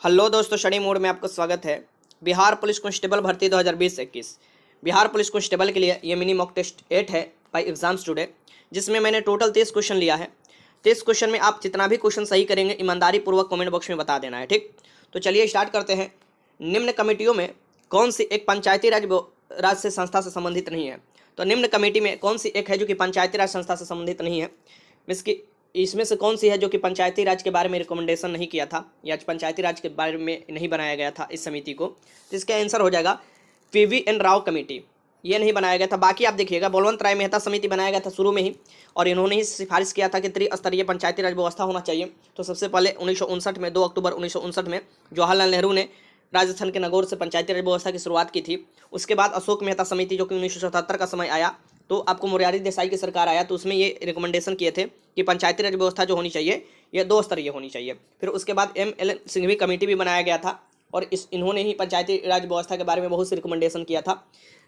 Hello दोस्तों, study mode में आपका स्वागत है। बिहार पुलिस कांस्टेबल भर्ती 2020-21 बिहार पुलिस कांस्टेबल के लिए ये मिनी मॉक टेस्ट 8 है बाई एग्जाम्स टुडे, जिसमें मैंने टोटल 30 क्वेश्चन लिया है। 30 क्वेश्चन में आप जितना भी क्वेश्चन सही करेंगे ईमानदारी पूर्वक कमेंट बॉक्स में बता देना है, ठीक। तो चलिए स्टार्ट करते हैं। निम्न कमेटियों में कौन सी एक पंचायती राज से संस्था से संबंधित नहीं है? तो निम्न कमेटी में कौन सी एक है जो कि पंचायती राज संस्था से संबंधित नहीं है? इसमें से कौन सी है जो कि पंचायती राज के बारे में रिकमेंडेशन नहीं किया था या पंचायती राज के बारे में नहीं बनाया गया था इस समिति को? तो इसका आंसर हो जाएगा PVN राव कमेटी। ये नहीं बनाया गया था। बाकी आप देखिएगा, बलवंत राय मेहता समिति बनाया गया था शुरू में ही, और इन्होंने ही सिफारिश किया था कि त्रिस्तरीय पंचायती राज व्यवस्था होना चाहिए। तो सबसे पहले 1959 में 2 अक्टूबर 1959 में जवाहरलाल नेहरू ने राजस्थान के नागौर से पंचायती राज व्यवस्था की शुरुआत की थी। उसके बाद अशोक मेहता समिति जो कि 1977 का समय आया, तो आपको मोरारजी देसाई की सरकार आया, तो उसमें ये रिकमेंडेशन किए थे कि पंचायती राज व्यवस्था जो होनी चाहिए ये 2 स्तरीय होनी चाहिए। फिर उसके बाद MLN सिंघवी कमेटी भी बनाया गया था, और इन्होंने ही पंचायती राज व्यवस्था के बारे में बहुत सी रिकमेंडेशन किया था।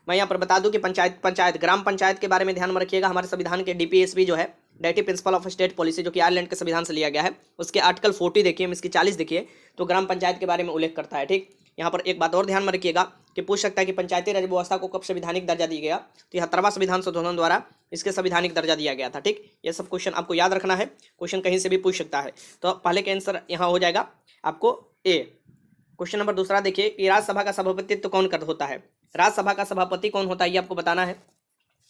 मैं यहाँ पर बता दूं कि ग्राम पंचायत के बारे में ध्यान में रखिएगा। हमारे संविधान के DPSP जो है, directive principle of state policy, जो कि आयरलैंड के संविधान से लिया गया है, उसके आर्टिकल 40 देखिए, इसकी 40 देखिए, तो ग्राम पंचायत के बारे में उल्लेख करता है, ठीक। यहाँ पर एक बात और ध्यान में रखिएगा कि पूछ सकता है कि पंचायती राज व्यवस्था को कब संवैधानिक दर्जा दिया गया? तो 73वां संविधान संशोधन द्वारा इसके संवैधानिक दर्जा दिया गया था, ठीक। ये सब क्वेश्चन आपको याद रखना है, क्वेश्चन कहीं से भी पूछ सकता है। तो पहले का आंसर यहाँ हो जाएगा आपको A। क्वेश्चन नंबर दूसरा देखिए कि राज्यसभा का सभापतित्व कौन कर होता है? राज्यसभा का सभापति कौन होता है ये आपको बताना है।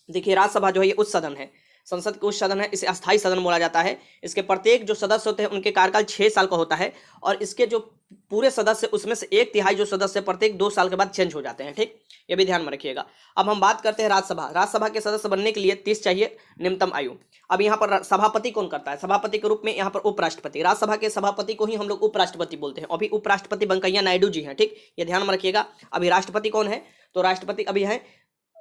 देखिए, राज्यसभा जो है ये उच्च सदन है, संसद का उच्च सदन है, इसे अस्थायी सदन बोला जाता है। इसके प्रत्येक जो सदस्य होते हैं उनके कार्यकाल 6 साल का होता है, और इसके जो पूरे सदस्य उसमें से 1/3 जो सदस्य प्रत्येक 2 साल के बाद चेंज हो जाते हैं, ठीक। ये भी ध्यान में रखिएगा। अब हम बात करते हैं राज्यसभा। राज्यसभा के सदस्य बनने के लिए 30 चाहिए न्यूनतम आयु। अब यहाँ पर सभापति कौन करता है? सभापति के रूप में यहाँ पर उपराष्ट्रपति, राज्यसभा के सभापति को ही हम लोग उपराष्ट्रपति बोलते हैं। अभी उपराष्ट्रपति वेंकैया नायडू जी हैं, ठीक। ये ध्यान में रखिएगा। अभी राष्ट्रपति कौन है? तो राष्ट्रपति अभी है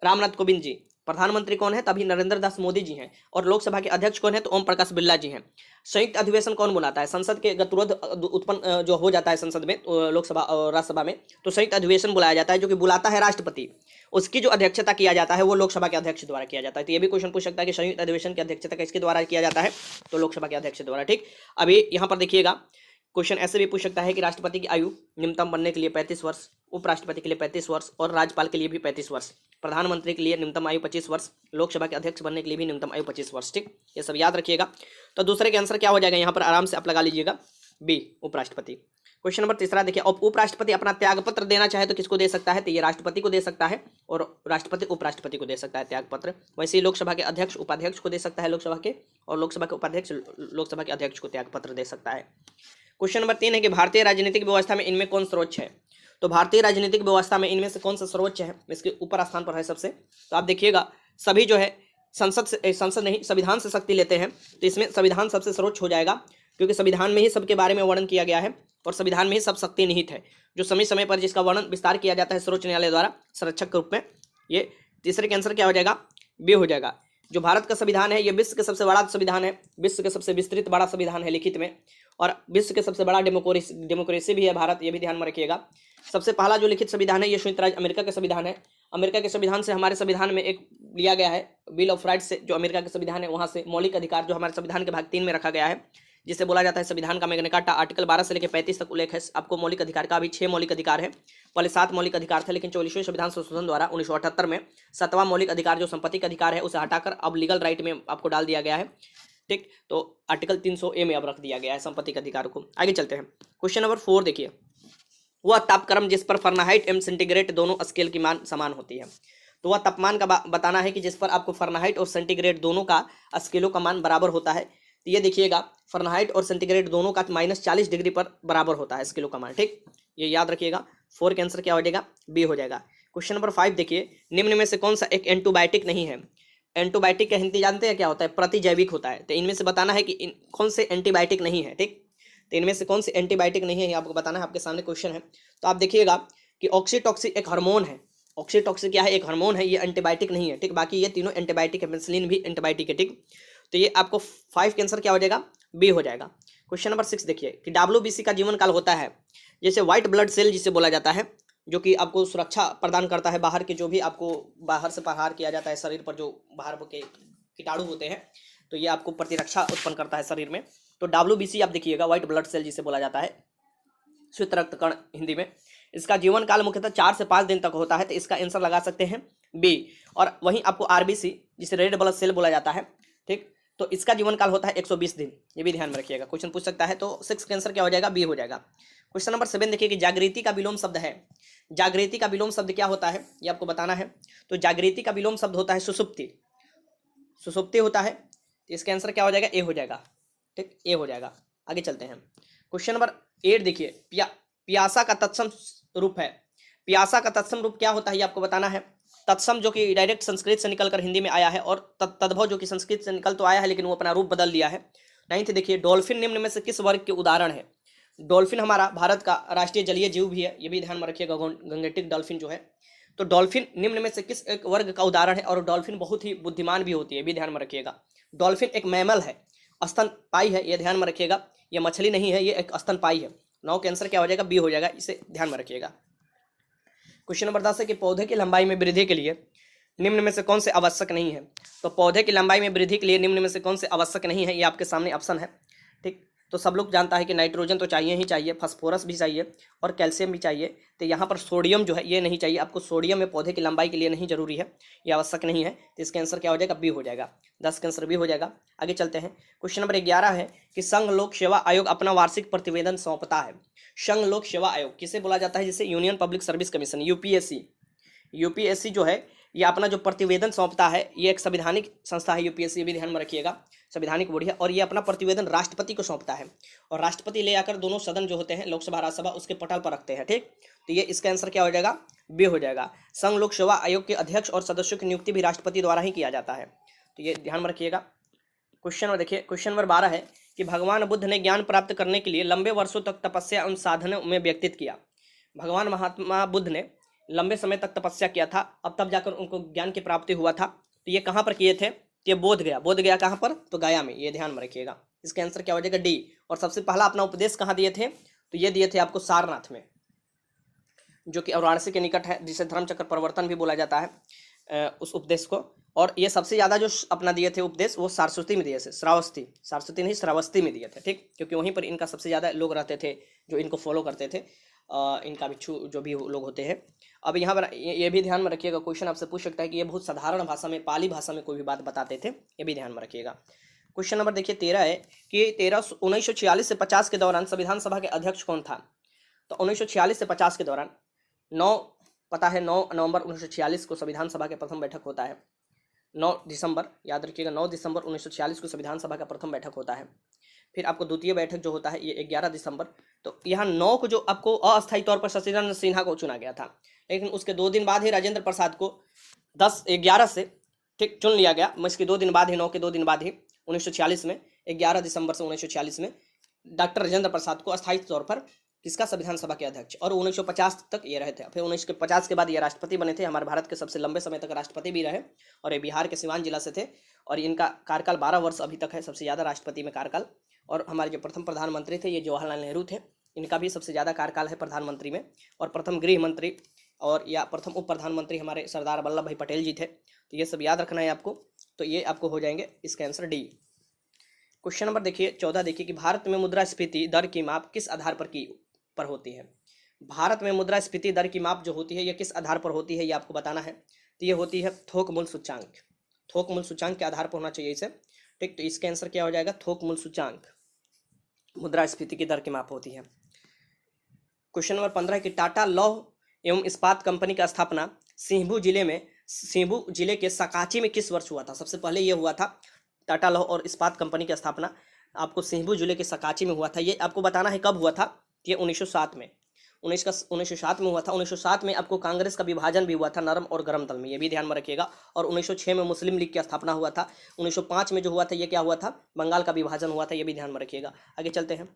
रामनाथ कोविंद जी। प्रधानमंत्री कौन है? तभी नरेंद्र दास मोदी जी हैं। और लोकसभा के अध्यक्ष कौन है? तो ओम प्रकाश बिरला जी हैं। संयुक्त अधिवेशन कौन बुलाता है? संसद के गतिरोध उत्पन्न जो हो जाता है संसद में, लोकसभा और राज्यसभा में, तो संयुक्त अधिवेशन बुलाया जाता है, जो कि बुलाता है राष्ट्रपति। उसकी जो अध्यक्षता किया जाता है वो लोकसभा के अध्यक्ष द्वारा किया जाता है। तो ये भी क्वेश्चन पूछ सकता है कि संयुक्त अधिवेशन की अध्यक्षता किसके द्वारा किया जाता है? तो लोकसभा के अध्यक्ष द्वारा, ठीक। अभी यहाँ पर देखिएगा, क्वेश्चन ऐसे भी पूछ सकता है कि राष्ट्रपति की आयु न्यूनतम बनने के लिए 35 वर्ष, उपराष्ट्रपति के लिए 35 वर्ष, और राज्यपाल के लिए भी 35 वर्ष, प्रधानमंत्री के लिए न्यूनतम आयु 25 वर्ष, लोकसभा के अध्यक्ष बनने के लिए भी न्यूनतम आयु 25 वर्ष, ठीक। ये सब याद रखिएगा। तो दूसरे के आंसर क्या हो जाएगा यहाँ पर? आराम से आप लगा लीजिएगा, B, उपराष्ट्रपति। क्वेश्चन नंबर तीसरा देखिए, अब उपराष्ट्रपति अपना त्यागपत्र देना चाहे तो किसको दे सकता है? तो ये राष्ट्रपति को दे सकता है, और राष्ट्रपति उपराष्ट्रपति को दे सकता है त्यागपत्र। वैसे ही लोकसभा के अध्यक्ष उपाध्यक्ष को दे सकता है लोकसभा के, और लोकसभा के उपाध्यक्ष लोकसभा के अध्यक्ष को त्यागपत्र दे सकता है। क्वेश्चन नंबर 3 है कि भारतीय राजनीतिक व्यवस्था में इनमें कौन सर्वोच्च है? तो भारतीय राजनीतिक व्यवस्था में इनमें से कौन सा सर्वोच्च है? इसके ऊपर स्थान पर है सबसे। तो आप देखिएगा, सभी जो है संसद नहीं, संविधान से शक्ति लेते हैं, तो इसमें संविधान सबसे सर्वोच्च हो जाएगा, क्योंकि संविधान में ही सबके बारे में वर्णन किया गया है, और संविधान में ही सब शक्ति निहित है, जो समय समय पर जिसका वर्णन विस्तार किया जाता है सर्वोच्च न्यायालय द्वारा संरक्षक के रूप में। ये तीसरे के आंसर क्या हो जाएगा? B हो जाएगा। जो भारत का संविधान है ये विश्व के सबसे बड़ा संविधान है, विश्व के सबसे विस्तृत बड़ा संविधान है लिखित में, और विश्व के सबसे बड़ा डेमोक्रेसी भी है भारत, ये भी ध्यान में रखिएगा। सबसे पहला जो लिखित संविधान है ये संयुक्त राज्य अमेरिका का संविधान है। अमेरिका के संविधान से हमारे संविधान में एक लिया गया है, बिल ऑफ राइट्स से, जो अमेरिका का संविधान है वहाँ से मौलिक अधिकार जो हमारे संविधान के भाग 3 में रखा गया है, जिसे बोला जाता है संविधान का मैग्ना कार्टा। आर्टिकल 12 से लेकर 35 तक उल्लेख है आपको मौलिक अधिकार का। अभी 6 मौलिक अधिकार है, पहले 7 मौलिक अधिकार थे, लेकिन 44वें संविधान संशोधन द्वारा 1978 में 7वां मौलिक अधिकार जो संपत्ति का अधिकार है उसे हटाकर अब लीगल राइट में आपको डाल दिया गया है, ठीक। तो आर्टिकल 300A में अब रख दिया गया है संपत्ति के अधिकार को। आगे चलते हैं। क्वेश्चन नंबर 4 देखिए, वह तापक्रम जिस पर फahrenheit एवं सेंटीग्रेड दोनों स्केल की मान समान होती है। तो वह तापमान का बताना है कि जिस पर आपको फahrenheit और सेंटीग्रेड दोनों का स्केलों का मान बराबर होता है। तो ये देखिएगा, फahrenheit और सेंटीग्रेड दोनों का -40 डिग्री पर बराबर होता है स्केलों का मान, ठीक। ये याद रखिएगा। 4 के आंसर क्या हो जाएगा? B हो जाएगा। क्वेश्चन नंबर 5 देखिए, निम्न में से कौन सा एक एंटीबायोटिक नहीं है? एंटीबायोटिक का हिंदी जानते हैं क्या होता है? प्रतिजैविक होता है। तो इनमें से बताना है कि कौन से एंटीबायोटिक नहीं है, ठीक। तो इनमें से कौन से एंटीबायोटिक नहीं है ये आपको बताना है, आपके सामने क्वेश्चन है। तो आप देखिएगा कि ऑक्सीटॉक्सिन एक हार्मोन है। ऑक्सीटॉक्सिन क्या है? एक हार्मोन है, ये एंटीबायोटिक नहीं है, ठीक। बाकी ये तीनों एंटीबायोटिक है, पेनिसिलिन भी एंटीबायोटिक है, ठीक। तो ये आपको 5 के आंसर क्या हो जाएगा? B हो जाएगा। क्वेश्चन नंबर 6 देखिए कि WBC का जीवन काल होता है, जैसे व्हाइट ब्लड सेल जिसे बोला जाता है, जो कि आपको सुरक्षा प्रदान करता है, बाहर के जो भी आपको बाहर से प्रहार किया जाता है शरीर पर, जो बाहर के कीटाणु होते हैं, तो ये आपको प्रतिरक्षा उत्पन्न करता है शरीर में। तो WBC आप देखिएगा, व्हाइट ब्लड सेल जिसे बोला जाता है, श्वेत रक्त कण हिंदी में। इसका जीवन काल मुख्यतः 4 से 5 दिन तक होता है, तो इसका आंसर लगा सकते हैं बी। और वहीं आपको आरबीसी जिसे रेड ब्लड सेल बोला जाता है, ठीक, तो इसका जीवन काल होता है 120 दिन, ये भी ध्यान में रखिएगा, क्वेश्चन पूछ सकता है। तो 6 का आंसर क्या हो जाएगा, बी हो जाएगा। क्वेश्चन नंबर 7 देखिए कि जागृति का विलोम शब्द है। जागृति का विलोम शब्द क्या होता है, ये आपको बताना है। तो जागृति का विलोम शब्द होता है सुसुप्ति, सुसुप्ति होता है। इसका आंसर क्या हो जाएगा, ए हो जाएगा, ठीक, ए हो जाएगा। आगे चलते हैं। क्वेश्चन नंबर 8 देखिए, प्यासा का तत्सम रूप है। प्यासा का तत्सम रूप क्या होता है, ये आपको बताना है। तत्सम जो कि डायरेक्ट संस्कृत से निकलकर हिंदी में आया है, और तद्भव जो कि संस्कृत से निकल तो आया है लेकिन वो अपना रूप बदल लिया है। 9th देखिए, डॉल्फिन निम्न में से किस वर्ग के उदाहरण है। डॉल्फिन हमारा भारत का राष्ट्रीय जलीय जीव भी है, ये भी ध्यान में रखिएगा, गंगेटिक डॉल्फिन जो है। तो डॉल्फिन निम्न में से किस एक वर्ग का उदाहरण है, और डॉल्फिन बहुत ही बुद्धिमान भी होती है, ये भी ध्यान में रखिएगा। डॉल्फिन एक मैमल है, स्तनपायी है, ये ध्यान में रखिएगा। ये मछली नहीं है, ये एक स्तनपायी है। 9 का आंसर क्या हो जाएगा, बी हो जाएगा, इसे ध्यान में रखिएगा। क्वेश्चन नंबर 10 है कि पौधे की लंबाई में वृद्धि के लिए निम्न में से कौन से आवश्यक नहीं है। तो पौधे की लंबाई में वृद्धि के लिए निम्न में से कौन से आवश्यक नहीं है, ये आपके सामने ऑप्शन है, ठीक। तो सब लोग जानता है कि नाइट्रोजन तो चाहिए ही चाहिए, फास्फोरस भी चाहिए और कैल्शियम भी चाहिए। तो यहाँ पर सोडियम जो है ये नहीं चाहिए आपको, सोडियम में पौधे की लंबाई के लिए नहीं जरूरी है, ये आवश्यक नहीं है। तो इसका आंसर क्या हो जाएगा, बी हो जाएगा। 10 का आंसर बी हो जाएगा। आगे चलते हैं। क्वेश्चन नंबर 11 है कि संघ लोक सेवा आयोग अपना वार्षिक प्रतिवेदन सौंपता है। संघ लोक सेवा आयोग किसे बोला जाता है, जिसे union public service commission, UPSC. UPSC जो है ये अपना जो प्रतिवेदन सौंपता है, ये एक संवैधानिक संस्था है यूपीएससी, ये भी ध्यान में रखिएगा, संवैधानिक बॉडी है। और ये अपना प्रतिवेदन राष्ट्रपति को सौंपता है, और राष्ट्रपति ले आकर दोनों सदन जो होते हैं, लोकसभा राज्यसभा, उसके पटल पर रखते हैं, ठीक। तो ये इसका आंसर क्या हो जाएगा, बी हो जाएगा। संघ लोक सेवा आयोग के अध्यक्ष और सदस्यों की नियुक्ति भी राष्ट्रपति द्वारा ही किया जाता है, तो ये ध्यान में रखिएगा। क्वेश्चन में देखिए, क्वेश्चन नंबर 12 है कि भगवान बुद्ध ने ज्ञान प्राप्त करने के लिए लंबे वर्षों तक तपस्या एवं साधनों में व्यतीत किया। भगवान महात्मा बुद्ध ने लंबे समय तक तपस्या किया था, अब तब जाकर उनको ज्ञान की प्राप्ति हुआ था। तो ये कहाँ पर किए थे, ये बोध गया। बोध गया कहाँ पर, तो गया में, ये ध्यान में रखिएगा। इसका आंसर क्या हो जाएगा, डी। और सबसे पहला अपना उपदेश कहाँ दिए थे, तो ये दिए थे आपको सारनाथ में, जो कि वाराणसी के निकट है, जिसे धर्मचक्र प्रवर्तन भी बोला जाता है उस उपदेश को। और ये सबसे ज़्यादा जो अपना दिए थे उपदेश, वो सारस्वती में दिए थे, श्रावस्ती, सारस्वती नहीं श्रावस्ती में दिए थे, ठीक, क्योंकि वहीं पर इनका सबसे ज़्यादा लोग रहते थे जो इनको फॉलो करते थे, इनका भिक्षु जो भी लोग होते हैं। अब यहाँ पर ये भी ध्यान में रखिएगा, क्वेश्चन आपसे पूछ सकता है कि ये बहुत साधारण भाषा में, पाली भाषा में कोई भी बात बताते थे, ये भी ध्यान में रखिएगा। क्वेश्चन नंबर देखिए 13 है कि 1946 से 50 के दौरान संविधान सभा के अध्यक्ष कौन था। तो 1946 से 50 के दौरान 9 नवंबर 1946 को संविधान सभा के प्रथम बैठक होता है। 9 दिसंबर, याद रखिएगा, 9 दिसंबर 1946 को संविधान सभा का प्रथम बैठक होता है। फिर आपको द्वितीय बैठक जो होता है ये 11 दिसंबर। तो यहाँ 9 को जो आपको अस्थायी तौर पर शशिधर सिन्हा को चुना गया था, लेकिन उसके 2 दिन बाद ही राजेंद्र प्रसाद को 11 से, ठीक, चुन लिया गया। इसके 2 दिन बाद ही, 9 के 2 दिन बाद ही 1946 में, 11 दिसंबर से 1946 में डॉक्टर राजेंद्र प्रसाद को अस्थायी तौर पर किसका, संविधान सभा के अध्यक्ष, और 1950 तक ये रहे थे। फिर 1950 के बाद ये राष्ट्रपति बने थे, हमारे भारत के सबसे लंबे समय तक राष्ट्रपति भी रहे, और ये बिहार के सिवान जिला से थे, और इनका कार्यकाल 12 वर्ष अभी तक है, सबसे ज़्यादा राष्ट्रपति में कार्यकाल। और हमारे जो प्रथम प्रधानमंत्री थे ये जवाहरलाल नेहरू थे, इनका भी सबसे ज़्यादा कार्यकाल है प्रधानमंत्री में। और प्रथम गृह मंत्री और या प्रथम उप प्रधानमंत्री हमारे सरदार वल्लभ भाई पटेल जी थे। तो ये सब याद रखना है आपको, तो ये आपको हो जाएंगे, इसका आंसर डी। क्वेश्चन नंबर देखिए 14 देखिए कि भारत में मुद्रास्फीति दर की माप किस आधार पर होती है। भारत में मुद्रास्फीति दर की माप जो होती है ये किस आधार पर होती है, ये आपको बताना है। तो ये होती है थोक मूल्य सूचांक, थोक मूल्य सूचांक के आधार पर होना चाहिए इसे, ठीक। तो इसका आंसर क्या हो जाएगा, थोक मूल्य सूचांक मुद्रास्फीति की दर की माप होती है। क्वेश्चन नंबर 15 कि टाटा लौह एवं इस्पात कंपनी का स्थापना सिंहभू जिले के सकाची में किस वर्ष हुआ था। सबसे पहले ये हुआ था, टाटा लौह और इस्पात कंपनी की स्थापना आपको सिंहभू जिले के सकाची में हुआ था। ये आपको बताना है कब हुआ था, ये 1907 में, 1907 में हुआ था। 1907 में आपको कांग्रेस का विभाजन भी हुआ था नरम और गरम दल में, ये भी ध्यान में रखिएगा। और 1906 में मुस्लिम लीग की स्थापना हुआ था। 1905 में जो हुआ था ये क्या हुआ था, बंगाल का विभाजन हुआ था, ये भी ध्यान में रखिएगा। आगे चलते हैं।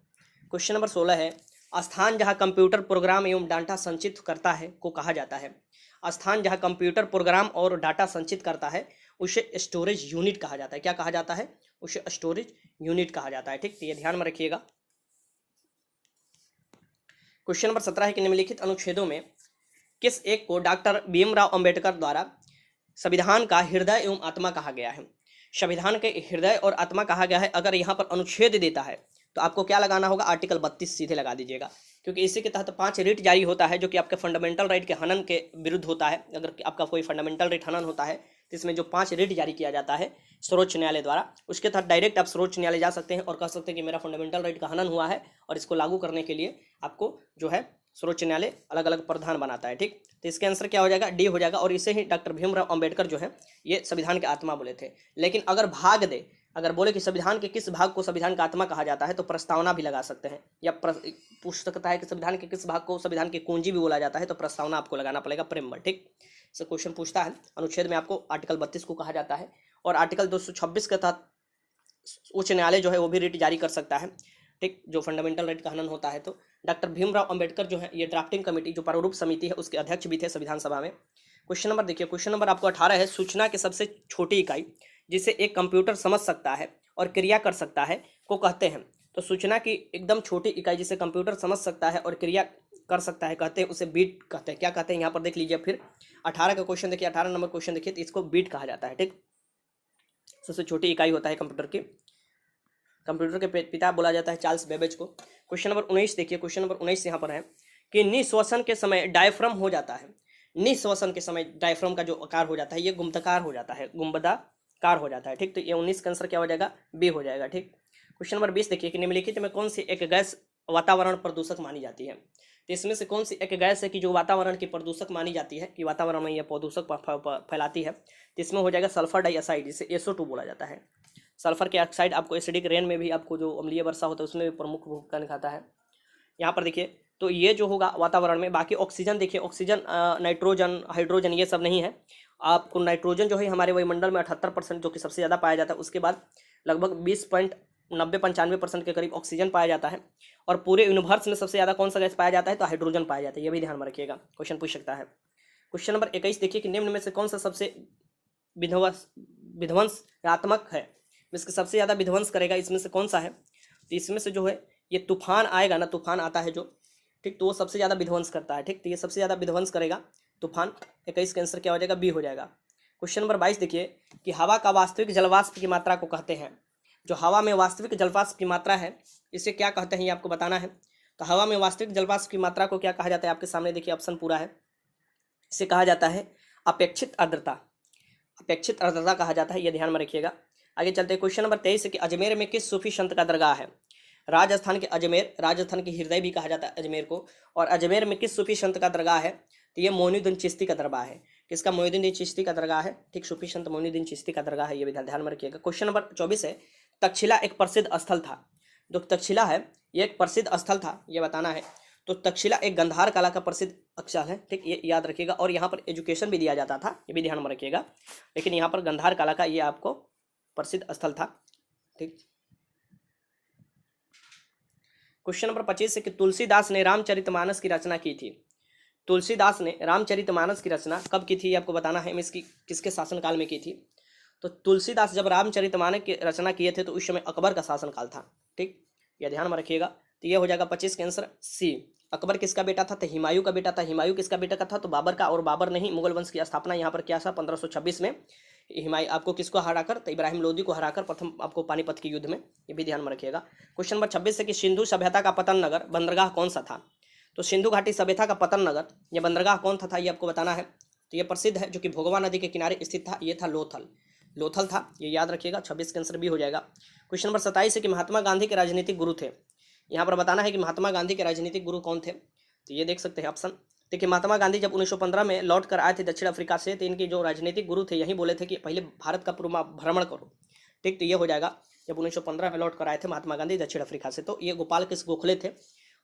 क्वेश्चन नंबर 16 है स्थान जहां कंप्यूटर प्रोग्राम एवं डाटा संचित करता है को कहा जाता है। स्थान जहां कंप्यूटर प्रोग्राम और डाटा संचित करता है उसे स्टोरेज यूनिट कहा जाता है। क्या कहा जाता है, उसे स्टोरेज यूनिट कहा जाता है, ठीक। तो ये ध्यान में रखिएगा। क्वेश्चन नंबर 17 है कि निम्नलिखित अनुच्छेदों में किस एक को डॉक्टर भीमराव अंबेडकर द्वारा संविधान का हृदय एवं आत्मा कहा गया है। संविधान के हृदय और आत्मा कहा गया है। अगर यहाँ पर अनुच्छेद देता है तो आपको क्या लगाना होगा, आर्टिकल 32 सीधे लगा दीजिएगा, क्योंकि इसी के तहत 5 रिट जारी होता है जो कि आपके फंडामेंटल राइट के हनन के विरुद्ध होता है। अगर आपका कोई फंडामेंटल राइट हनन होता है तो इसमें जो 5 रिट जारी किया जाता है सर्वोच्च न्यायालय द्वारा, उसके तहत डायरेक्ट आप सर्वोच्च न्यायालय जा सकते हैं और कह सकते हैं कि मेरा फंडामेंटल राइट का हनन हुआ है और इसको लागू करने के लिए आपको जो है सर्वोच्च न्यायालय अलग अलग प्रावधान बनाता है। ठीक, तो इसके आंसर क्या हो जाएगा, डी हो जाएगा। और इसे ही डॉक्टर भीमराव अंबेडकर जो है ये संविधान के आत्मा बोले थे। लेकिन अगर भाग दे, अगर बोले कि संविधान के किस भाग को संविधान का आत्मा कहा जाता है तो प्रस्तावना भी लगा सकते हैं, या पूछ सकता है कि संविधान के किस भाग को संविधान की कुंजी भी बोला जाता है तो प्रस्तावना आपको लगाना पड़ेगा, प्रेम्बल। ठीक, से क्वेश्चन पूछता है। अनुच्छेद में आपको आर्टिकल 32 को कहा जाता है और आर्टिकल 226 के तहत उच्च न्यायालय जो है वो भी रिट जारी कर सकता है। ठीक, जो फंडामेंटल राइट का हनन होता है। तो डॉक्टर भीमराव अंबेडकर जो है ये ड्राफ्टिंग कमेटी जो प्रारूप समिति है उसके अध्यक्ष भी थे संविधान सभा में। क्वेश्चन नंबर देखिए, क्वेश्चन नंबर आपको 18 है, सूचना की सबसे छोटी इकाई जिसे एक कंप्यूटर समझ सकता है और क्रिया कर सकता है को कहते हैं। तो सूचना की एकदम छोटी इकाई जिसे कंप्यूटर समझ सकता है और क्रिया कर सकता है कहते हैं, उसे बीट कहते हैं। क्या कहते हैं यहाँ पर देख लीजिए। फिर 18 का क्वेश्चन देखिए, 18 नंबर क्वेश्चन देखिए, तो इसको बीट कहा जाता है। ठीक, सबसे छोटी इकाई होता है कंप्यूटर की। कंप्यूटर के पिता बोला जाता है चार्ल्स बेबेज को। क्वेश्चन नंबर 19 देखिए, क्वेश्चन नंबर 19 यहाँ पर है कि निःश्वसन के समय डायफ्राम हो जाता है। निःश्वसन के समय डायफ्राम का जो आकार हो जाता है ये गुंबदाकार हो जाता है, गुंबदाकार हो जाता है। ठीक, तो ये 19 का आंसर क्या हो जाएगा, बी हो जाएगा। ठीक, क्वेश्चन नंबर 20 देखिए कि निम्नलिखित में कौन सी एक गैस वातावरण प्रदूषक मानी जाती है। तो इसमें से कौन सी एक गैस है कि जो वातावरण की प्रदूषक मानी जाती है, कि वातावरण में यह प्रदूषक फैलाती है। तो इसमें हो जाएगा सल्फर डाइऑक्साइड, जिसे SO2 बोला जाता है। सल्फर के ऑक्साइड आपको एसिडिक रेन में भी आपको जो अम्लीय वर्षा होता है उसमें भी प्रमुख भूमिका निभाता है। यहाँ पर देखिए, तो ये जो होगा वातावरण में। बाकी ऑक्सीजन देखिए, ऑक्सीजन, नाइट्रोजन, हाइड्रोजन ये सब नहीं है। आपको नाइट्रोजन जो है हमारे वायुमंडल में 78% जो कि सबसे ज़्यादा पाया जाता है, उसके बाद लगभग 20.90-95% के करीब ऑक्सीजन पाया जाता है। और पूरे यूनिवर्स में सबसे ज़्यादा कौन सा गैस पाया जाता है, तो हाइड्रोजन पाया जाता है। ये भी ध्यान में रखिएगा, क्वेश्चन पूछ सकता है। क्वेश्चन नंबर 21 देखिए कि निम्न में से कौन सा सबसे विध्वंसात्मक है, इसके सबसे ज़्यादा विध्वंस करेगा, इसमें से कौन सा है। तो इसमें से जो है ये तूफान आएगा ना, तूफान आता है जो, ठीक, तो वो सबसे ज़्यादा विध्वंस करता है। ठीक, तो ये सबसे ज़्यादा विध्वंस करेगा तूफान। 21 का आंसर क्या हो जाएगा, बी हो जाएगा। क्वेश्चन नंबर 22 देखिए कि हवा का वास्तविक जलवाष्प की मात्रा को कहते हैं। जो हवा में वास्तविक जलवाष्प की मात्रा है इसे क्या कहते हैं, ये आपको बताना है। तो हवा में वास्तविक जलवाष्प की मात्रा को क्या कहा जाता है, आपके सामने देखिए ऑप्शन पूरा है। इसे कहा जाता है अपेक्षित आर्द्रता, अपेक्षित आर्द्रता कहा जाता है, ये ध्यान में रखिएगा। आगे चलते हैं। क्वेश्चन नंबर 23 है कि अजमेर में किस सूफी संत का दरगाह है। राजस्थान के अजमेर, राजस्थान के हृदय भी कहा जाता है अजमेर को। और अजमेर में किस सूफी संत का दरगाह है, तो ये मोइनुद्दीन चिश्ती का दरगाह है। किसका, मोइनुद्दीन चिश्ती का दरगाह है। ठीक, सूफी संत मोइनुद्दीन चिश्ती का दरगाह है, ये भी ध्यान में रखिएगा। क्वेश्चन नंबर 24 है, तक्षशिला एक प्रसिद्ध स्थल था। जो तक्षशिला है ये एक प्रसिद्ध स्थल था, ये बताना है। तो तक्षशिला एक गंधार कला का प्रसिद्ध स्थल है। ठीक, ये याद रखिएगा। और यहाँ पर एजुकेशन भी दिया जाता था, ये भी ध्यान में रखिएगा। लेकिन यहाँ पर गंधार कला का ये आपको प्रसिद्ध स्थल था। ठीक, क्वेश्चन नंबर 25 है कि तुलसीदास ने रामचरितमानस की रचना की थी। तुलसीदास ने रामचरितमानस की रचना कब की थी, आपको बताना है। इसकी किसके शासनकाल में की थी। तो तुलसीदास जब रामचरितमानस की रचना किए थे तो उस समय अकबर का शासनकाल था। ठीक, यह ध्यान में रखिएगा। तो यह हो जाएगा 25 के आंसर सी। अकबर किसका बेटा था, तो हुमायूं का बेटा था। हुमायूं किसका बेटा का था, तो बाबर का। और बाबर ने ही मुगल वंश की स्थापना यहाँ पर किया था 1526 में। हुमायूं आपको किसको हराकर, तो इब्राहिम लोदी को हराकर प्रथम आपको पानीपत के युद्ध में, ये भी ध्यान में रखिएगा। क्वेश्चन नंबर 26 है कि सिंधु सभ्यता का पतन नगर बंदरगाह कौन सा था। तो सिंधु घाटी सभ्यता का पतन नगर ये बंदरगाह कौन था ये आपको बताना है। तो ये प्रसिद्ध है, जो कि भोगवा नदी के किनारे स्थित था, ये था लोथल था, ये याद रखिएगा। 26 के आंसर भी हो जाएगा। क्वेश्चन नंबर 27 है कि महात्मा गांधी के राजनीतिक गुरु थे। यहाँ पर बताना है कि महात्मा गांधी के राजनीतिक गुरु कौन थे। तो ये देख सकते हैं ऑप्शन। देखिए, महात्मा गांधी जब 1915 में लौट कर आए थे दक्षिण अफ्रीका से, तो इनके जो राजनीतिक गुरु थे यही बोले थे कि पहले भारत का पूरा भ्रमण करो। ठीक, तो ये हो जाएगा। जब 1915 में लौट कर आए थे महात्मा गांधी दक्षिण अफ्रीका से, तो ये गोपाल कृष्ण गोखले थे।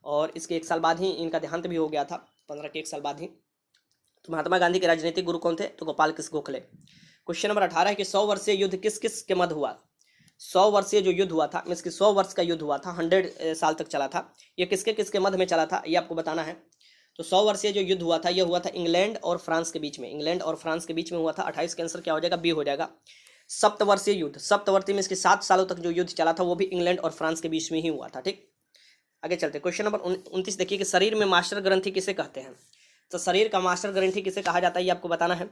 और इसके 1 साल बाद ही इनका देहांत भी हो गया था, 15 के 1 साल बाद ही। तो महात्मा गांधी के राजनीतिक गुरु कौन थे, तो गोपाल कृष्ण गोखले। क्वेश्चन नंबर 18 है कि 100 वर्षीय युद्ध किस किस के मध्य हुआ। 100 वर्षीय जो युद्ध हुआ था, मीन्स कि 100 वर्ष का युद्ध हुआ था, 100 साल तक चला था, ये किसके किसके मध्य में चला था, ये आपको बताना है। तो 100 वर्षीय जो युद्ध हुआ था ये हुआ था इंग्लैंड और फ्रांस के बीच में, इंग्लैंड और फ्रांस के बीच में हुआ था। 28 के आंसर क्या हो जाएगा, बी हो जाएगा। सप्तवर्षीय युद्ध, सप्तवर्षीय में इसके 7 सालों तक जो युद्ध चला था वो भी इंग्लैंड और फ्रांस के बीच में ही हुआ था। ठीक, आगे चलते। क्वेश्चन नंबर 29 देखिए कि शरीर में मास्टर ग्रंथि किसे कहते हैं। तो शरीर का मास्टर ग्रंथि किसे कहा जाता है ये आपको बताना है।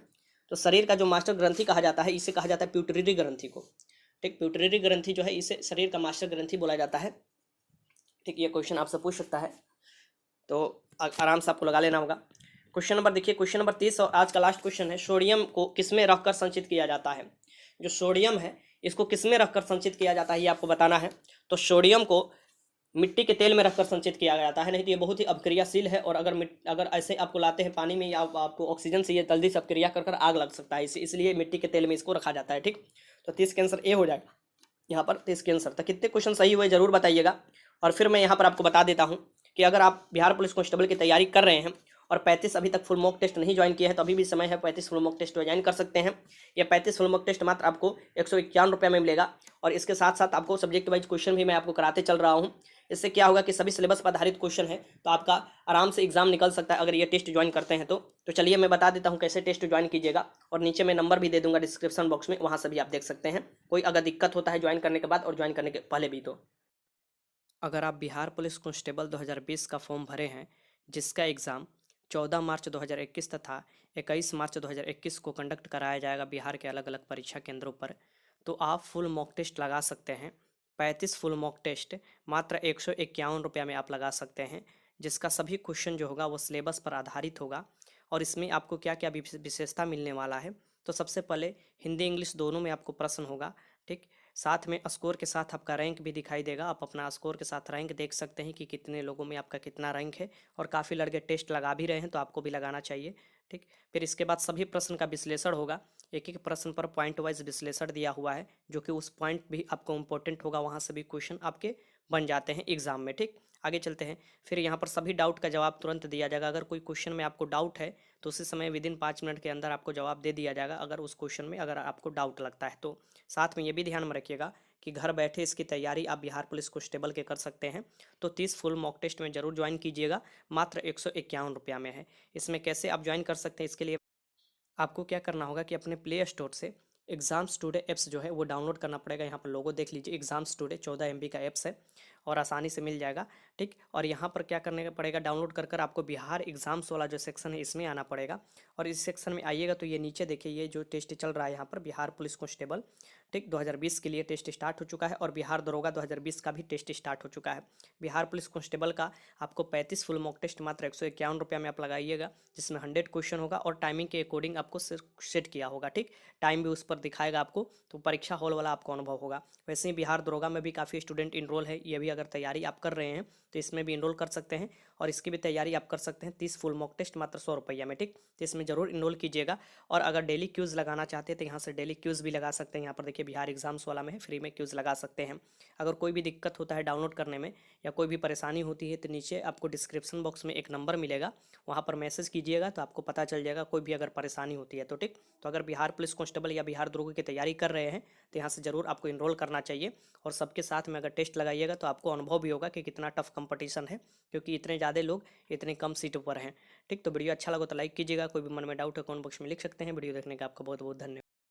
तो शरीर का जो मास्टर ग्रंथि कहा जाता है इसे कहा जाता है प्यूटरी ग्रंथि को। ठीक, प्यूटरी ग्रंथि जो है इसे शरीर का मास्टर ग्रंथि बोला जाता है। ठीक, ये क्वेश्चन आपसे पूछ सकता है, तो आराम से आपको लगा लेना होगा। क्वेश्चन नंबर देखिए, क्वेश्चन नंबर 30 और आज का लास्ट क्वेश्चन है, सोडियम को किसमें रखकर संचित किया जाता है। जो सोडियम है इसको किसमें रखकर संचित किया जाता है ये आपको बताना है। तो सोडियम को मिट्टी के तेल में रखकर संचित किया जाता है, नहीं तो ये बहुत ही अपक्रियाशील है, और अगर ऐसे आपको लाते हैं पानी में या आपको ऑक्सीजन से ये जल्दी से अपक्रिया कर आग लग सकता है, इसलिए मिट्टी के तेल में इसको रखा जाता है। ठीक, तो 30 के आंसर ए हो जाएगा यहाँ पर 30 के आंसर। तो कितने क्वेश्चन सही हुए जरूर बताइएगा। और फिर मैं यहाँ पर आपको बता देता हूँ कि अगर आप बिहार पुलिस कांस्टेबल की तैयारी कर रहे हैं और 35 अभी तक फुल मॉक टेस्ट नहीं ज्वाइन किए हैं तो अभी भी समय है, 35 फुल मॉक टेस्ट ज्वाइन कर सकते हैं। ये 35 फुल मॉक टेस्ट मात्र आपको 151 रुपये में मिलेगा, और इसके साथ साथ आपको सब्जेक्ट वाइज क्वेश्चन भी मैं आपको कराते चल रहा हूँ। इससे क्या होगा कि सभी सिलेबस पर आधारित क्वेश्चन है, तो आपका आराम से एग्जाम निकल सकता है अगर ये टेस्ट ज्वाइन करते हैं तो चलिए मैं बता देता हूँ कैसे टेस्ट ज्वाइन कीजिएगा, और नीचे मैं नंबर भी दे दूंगा डिस्क्रिप्शन बॉक्स में, वहाँ से भी आप देख सकते हैं। कोई अगर दिक्कत होता है ज्वाइन करने के बाद और ज्वाइन करने के पहले भी, तो अगर आप बिहार पुलिस कांस्टेबल 2020 का फॉर्म भरे हैं, जिसका एग्ज़ाम 14 मार्च 2021 तथा 21 मार्च 2021 को कंडक्ट कराया जाएगा बिहार के अलग अलग परीक्षा केंद्रों पर, तो आप फुल मॉक टेस्ट लगा सकते हैं। 35 फुल मॉक टेस्ट मात्र 151 रुपये में आप लगा सकते हैं, जिसका सभी क्वेश्चन जो होगा वो सिलेबस पर आधारित होगा। और इसमें आपको क्या क्या विशेषता मिलने वाला है, तो सबसे पहले हिंदी इंग्लिश दोनों में आपको प्रश्न होगा। ठीक, साथ में स्कोर के साथ आपका रैंक भी दिखाई देगा, आप अपना स्कोर के साथ रैंक देख सकते हैं कि कितने लोगों में आपका कितना रैंक है, और काफ़ी लड़के टेस्ट लगा भी रहे हैं तो आपको भी लगाना चाहिए। ठीक, फिर इसके बाद सभी प्रश्न का विश्लेषण होगा, एक एक प्रश्न पर पॉइंट वाइज विश्लेषण दिया हुआ है, जो कि उस पॉइंट भी आपको इम्पोर्टेंट होगा, वहाँ से भी क्वेश्चन आपके बन जाते हैं एग्जाम में। ठीक, आगे चलते हैं। फिर यहाँ पर सभी डाउट का जवाब तुरंत दिया जाएगा, अगर कोई क्वेश्चन में आपको डाउट है तो उसी समय विदिन 5 मिनट के अंदर आपको जवाब दे दिया जाएगा, अगर उस क्वेश्चन में अगर आपको डाउट लगता है तो। साथ में ये भी ध्यान में रखिएगा कि घर बैठे इसकी तैयारी आप बिहार पुलिस कांस्टेबल के कर सकते हैं, तो 30 फुल मॉक टेस्ट में जरूर ज्वाइन कीजिएगा, मात्र 151 रुपया में है। इसमें कैसे आप ज्वाइन कर सकते हैं, इसके लिए आपको क्या करना होगा कि अपने प्ले स्टोर से एग्जाम्स टुडे ऐप्स जो है वो डाउनलोड करना पड़ेगा। यहाँ पर लोगो देख लीजिए, एग्जाम्स टुडे 14 MB का ऐप्स है और आसानी से मिल जाएगा। ठीक, और यहाँ पर क्या करने का पड़ेगा, डाउनलोड कर आपको बिहार एग्जाम्स वाला जो सेक्शन है इसमें आना पड़ेगा, और इस सेक्शन में आइएगा तो ये नीचे देखिए, ये जो टेस्ट चल रहा है यहाँ पर बिहार पुलिस कांस्टेबल, ठीक 2020 के लिए टेस्ट स्टार्ट हो चुका है, और बिहार दरोगा 2020 का भी टेस्ट स्टार्ट हो चुका है। बिहार पुलिस कांस्टेबल का आपको 35 फुल मॉक टेस्ट मात्र 151 रुपये में आप लगाइएगा, जिसमें 100 क्वेश्चन होगा और टाइमिंग के अकॉर्डिंग आपको सेट किया होगा। ठीक, टाइम भी उस पर दिखाएगा आपको, तो परीक्षा हॉल वाला आपको अनुभव होगा। वैसे ही बिहार दरोगा में भी काफ़ी स्टूडेंट इनरोल है, ये भी अगर तैयारी आप कर रहे हैं तो इसमें भी इनरोल कर सकते हैं, और इसकी भी तैयारी आप कर सकते हैं 30 फुल मॉक टेस्ट मात्र 100 रुपये में। ठीक, तो इसमें जरूर इनरोल कीजिएगा। और अगर डेली क्यूज़ लगाना चाहते हैं तो यहाँ से डेली क्यूज़ भी लगा सकते हैं, यहाँ पर देखिए बिहार एग्जाम्स वाला में फ्री में क्यूज़ लगा सकते हैं। अगर कोई भी दिक्कत होता है डाउनलोड करने में या कोई भी परेशानी होती है तो नीचे आपको डिस्क्रिप्शन बॉक्स में एक नंबर मिलेगा, वहाँ पर मैसेज कीजिएगा तो आपको पता चल जाएगा कोई भी अगर परेशानी होती है तो। ठीक, तो अगर बिहार पुलिस कांस्टेबल या बिहार दरोगा की तैयारी कर रहे हैं तो यहाँ से ज़रूर आपको इनरोल करना चाहिए, और सबके साथ में अगर टेस्ट लगाइएगा तो आपको अनुभव भी होगा कि कितना टफ कंपटीशन है, क्योंकि इतने ज़्यादा लोग इतने कम सीटों पर हैं। ठीक, तो वीडियो अच्छा लगा तो लाइक कीजिएगा, कोई भी मन में डाउट है कमेंट बॉक्स में लिख सकते हैं। वीडियो देखने का आपका बहुत बहुत धन्यवाद।